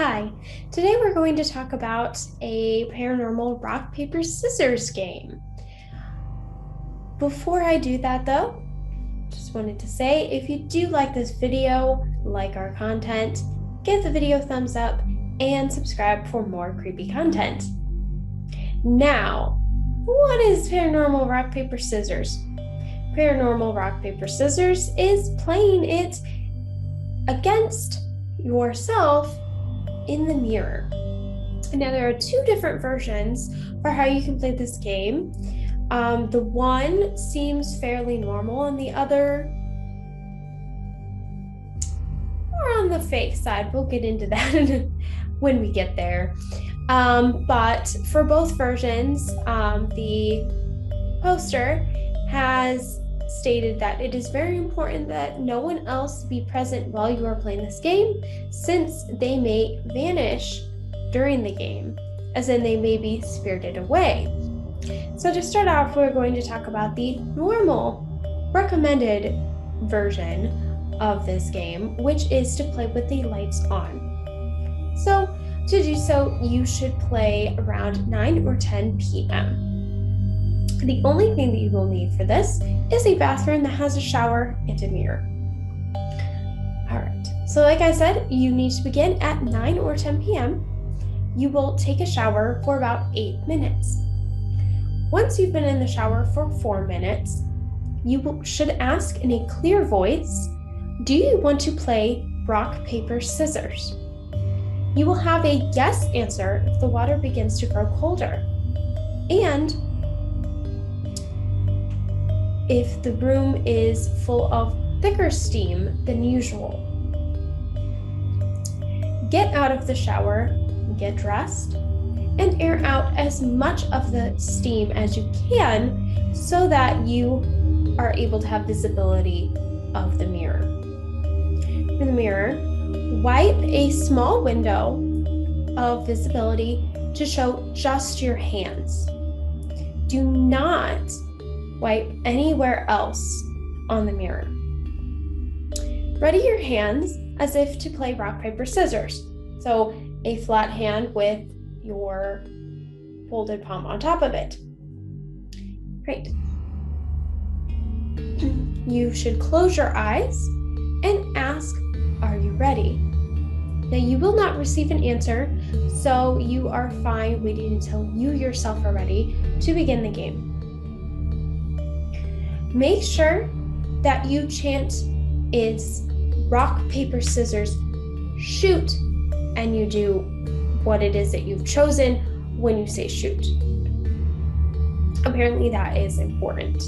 Hi, today we're going to talk about a paranormal rock, paper, scissors game. Before I do that though, just wanted to say if you do like this video, like our content, give the video a thumbs up and subscribe for more creepy content. Now, what is paranormal rock, paper, scissors? Paranormal rock, paper, scissors is playing it against yourself in the mirror. Now, there are two different versions for how you can play this game. The one seems fairly normal, and the other more on the fake side. We'll get into that when we get there. But for both versions, the poster has stated that it is very important that no one else be present while you are playing this game, since they may vanish during the game, as in they may be spirited away. So to start off, we're going to talk about the normal recommended version of this game, which is to play with the lights on. So to do so, you should play around 9 or 10 p.m. The only thing that you will need for this is a bathroom that has a shower and a mirror. All right, so like I said, you need to begin at 9 or 10 p.m. You will take a shower for about 8 minutes. Once you've been in the shower for 4 minutes, you should ask in a clear voice, do you want to play rock, paper, scissors? You will have a yes answer if the water begins to grow colder. And if the room is full of thicker steam than usual. Get out of the shower, get dressed, and air out as much of the steam as you can so that you are able to have visibility of the mirror. In the mirror, wipe a small window of visibility to show just your hands. Do not wipe anywhere else on the mirror. Ready your hands as if to play rock, paper, scissors. So a flat hand with your folded palm on top of it. Great. You should close your eyes and ask, are you ready? Now you will not receive an answer, so you are fine waiting until you yourself are ready to begin the game. Make sure that you chant is rock, paper, scissors, shoot, and you do what it is that you've chosen when you say shoot. Apparently that is important.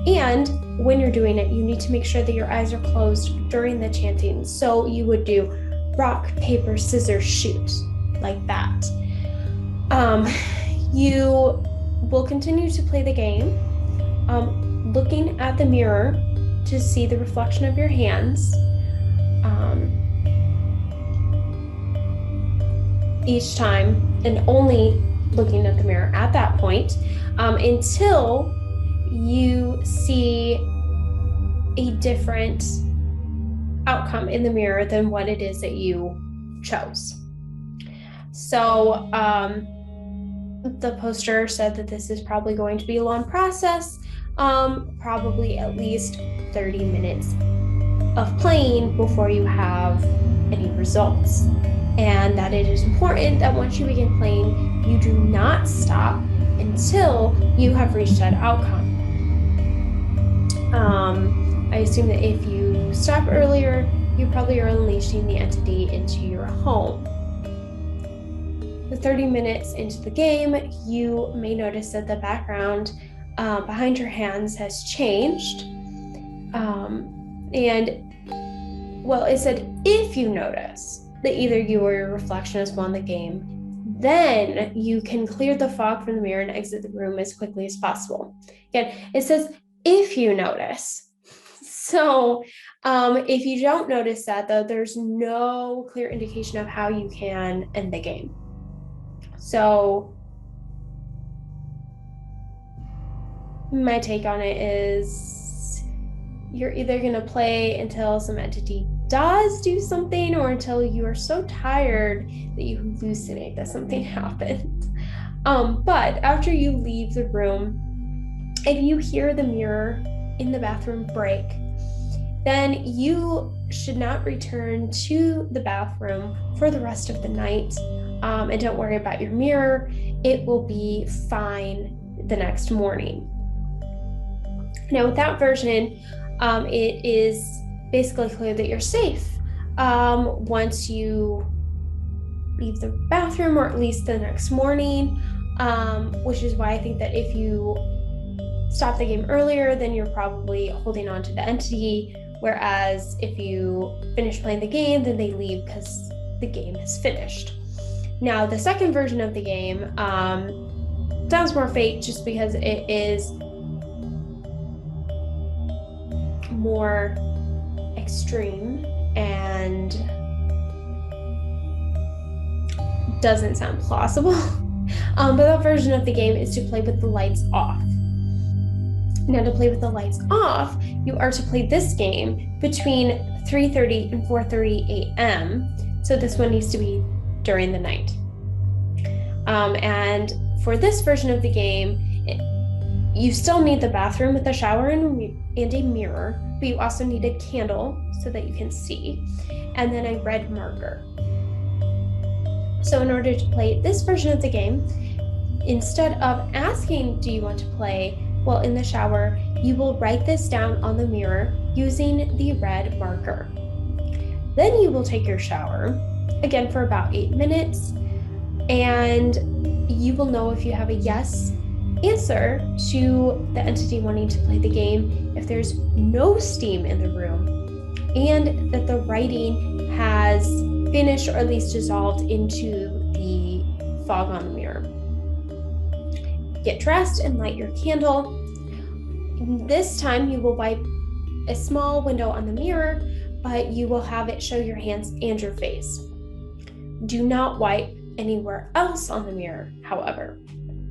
And when you're doing it, you need to make sure that your eyes are closed during the chanting. So you would do rock, paper, scissors, shoot, like that. You will continue to play the game, looking at the mirror to see the reflection of your hands. Each time, and only looking at the mirror at that point, until you see a different outcome in the mirror than what it is that you chose. So the poster said that this is probably going to be a long process, probably at least 30 minutes of playing before you have any results. And that it is important that once you begin playing, you do not stop until you have reached that outcome. I assume that if you stop earlier, you probably are unleashing the entity into your home. The 30 minutes into the game, you may notice that the background behind your hands has changed. It said if you notice that either you or your reflection has won the game, then you can clear the fog from the mirror and exit the room as quickly as possible. Again, it says if you notice. So if you don't notice that, though, there's no clear indication of how you can end the game. So my take on it is you're either going to play until some entity does do something, or until you are so tired that you hallucinate that something happened. But after you leave the room, if you hear the mirror in the bathroom break, then you should not return to the bathroom for the rest of the night. And don't worry about your mirror. It will be fine the next morning. Now, with that version, it is basically clear that you're safe once you leave the bathroom, or at least the next morning, which is why I think that if you stop the game earlier, then you're probably holding on to the entity, whereas if you finish playing the game, then they leave because the game is finished. Now, the second version of the game sounds more fake just because it is more extreme and doesn't sound plausible. But that version of the game is to play with the lights off. Now, to play with the lights off, you are to play this game between 3:30 and 4:30 a.m. So this one needs to be during the night. And for this version of the game, you still need the bathroom with a shower and a mirror, but you also need a candle so that you can see, and then a red marker. So in order to play this version of the game, instead of asking, do you want to play while in the shower, you will write this down on the mirror using the red marker. Then you will take your shower, again for about 8 minutes, and you will know if you have a yes answer to the entity wanting to play the game if there's no steam in the room and that the writing has finished, or at least dissolved into the fog on the mirror. Get dressed and light your candle. This time you will wipe a small window on the mirror, but you will have it show your hands and your face. Do not wipe anywhere else on the mirror, however.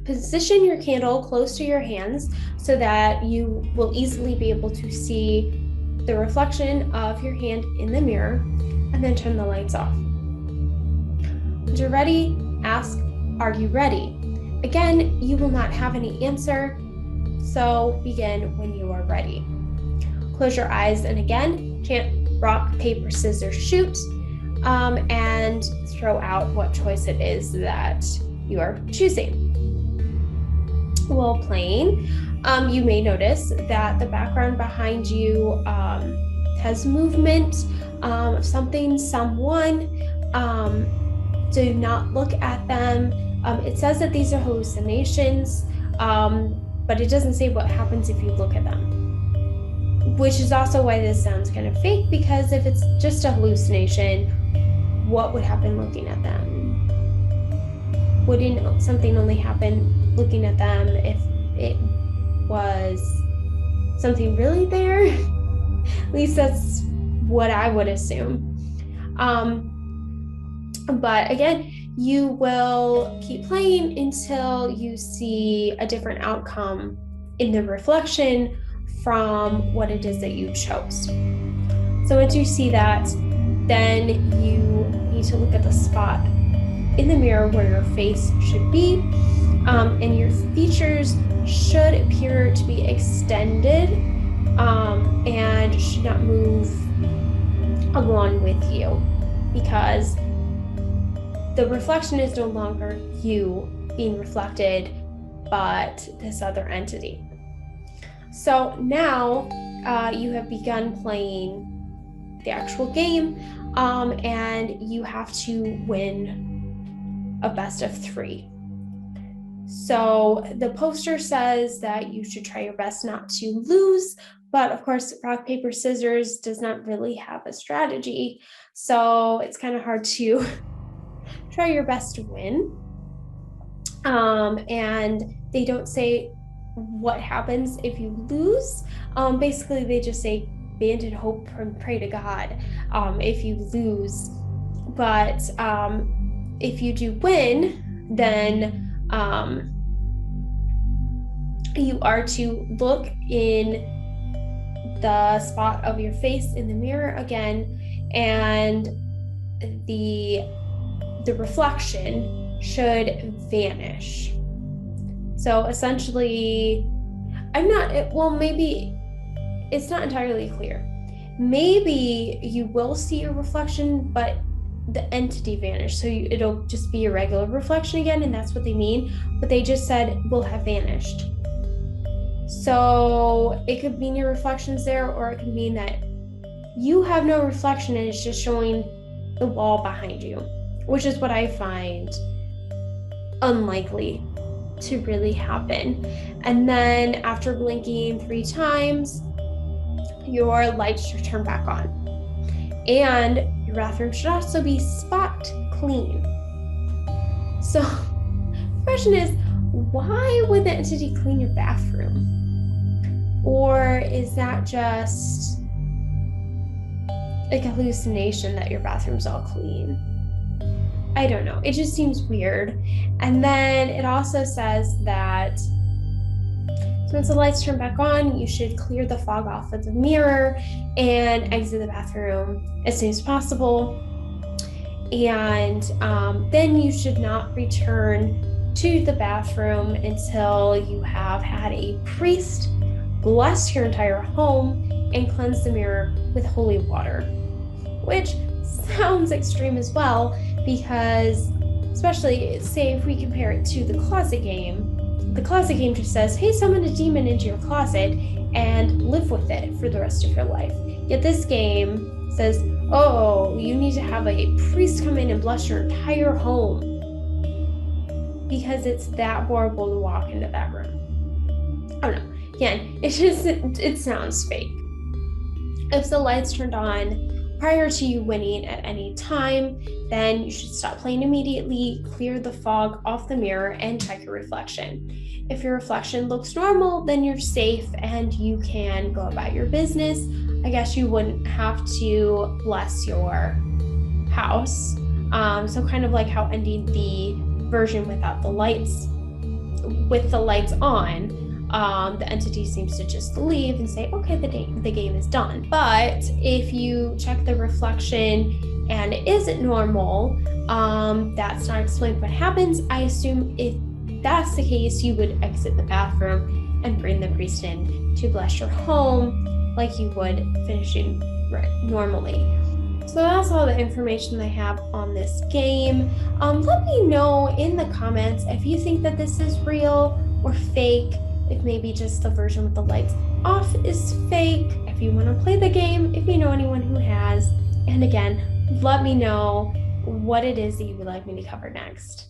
Position your candle close to your hands so that you will easily be able to see the reflection of your hand in the mirror, and then turn the lights off. When you're ready, ask, are you ready? Again, you will not have any answer, so begin when you are ready. Close your eyes and again, chant rock, paper, scissors, shoot, and throw out what choice it is that you are choosing. While playing, you may notice that the background behind you has movement of something, someone. Do not look at them. It says that these are hallucinations, but it doesn't say what happens if you look at them, which is also why this sounds kind of fake, because if it's just a hallucination, what would happen looking at them? Wouldn't something only happen looking at them if it was something really there? At least that's what I would assume. But again, you will keep playing until you see a different outcome in the reflection from what it is that you chose. So once you see that, then you need to look at the spot in the mirror where your face should be, and your features should appear to be extended and should not move along with you, because the reflection is no longer you being reflected, but this other entity. So now you have begun playing the actual game, and you have to win a best of 3. So the poster says that you should try your best not to lose, but of course, rock, paper, scissors does not really have a strategy. So it's kind of hard to try your best to win. And they don't say what happens if you lose. Basically, they just say abandon hope and pray to God if you lose. But if you do win, then you are to look in the spot of your face in the mirror again and the reflection should vanish. So essentially, maybe it's not entirely clear. Maybe you will see your reflection, but the entity vanished. So it'll just be a regular reflection again, and that's what they mean. But they just said will have vanished. So it could mean your reflection's there, or it could mean that you have no reflection and it's just showing the wall behind you, which is what I find unlikely to really happen. And then after blinking 3 times, your lights should turn back on. And your bathroom should also be spot clean. So the question is, why would the entity clean your bathroom? Or is that just like a hallucination that your bathroom's all clean? I don't know. It just seems weird. And then it also says that once the lights turn back on, you should clear the fog off of the mirror and exit the bathroom as soon as possible. And then you should not return to the bathroom until you have had a priest bless your entire home and cleanse the mirror with holy water, which sounds extreme as well, because especially, say, if we compare it to the closet game just says, hey, summon a demon into your closet and live with it for the rest of your life. Yet this game says, oh, you need to have a priest come in and bless your entire home, because it's that horrible to walk into that room. I don't know. Again, it sounds fake. If the lights turned on prior to you winning at any time, then you should stop playing immediately, clear the fog off the mirror, and check your reflection. If your reflection looks normal, then you're safe and you can go about your business. I guess you wouldn't have to bless your house. So kind of like how ending the version without the lights, with the lights on, the entity seems to just leave and say, okay, the game is done. But if you check the reflection and it isn't normal, that's not explained what happens. I assume if that's the case, you would exit the bathroom and bring the priest in to bless your home like you would finishing normally. So that's all the information I have on this game. Let me know in the comments if you think that this is real or fake, if maybe just the version with the lights off is fake, if you want to play the game, if you know anyone who has. And again, let me know what it is that you would like me to cover next.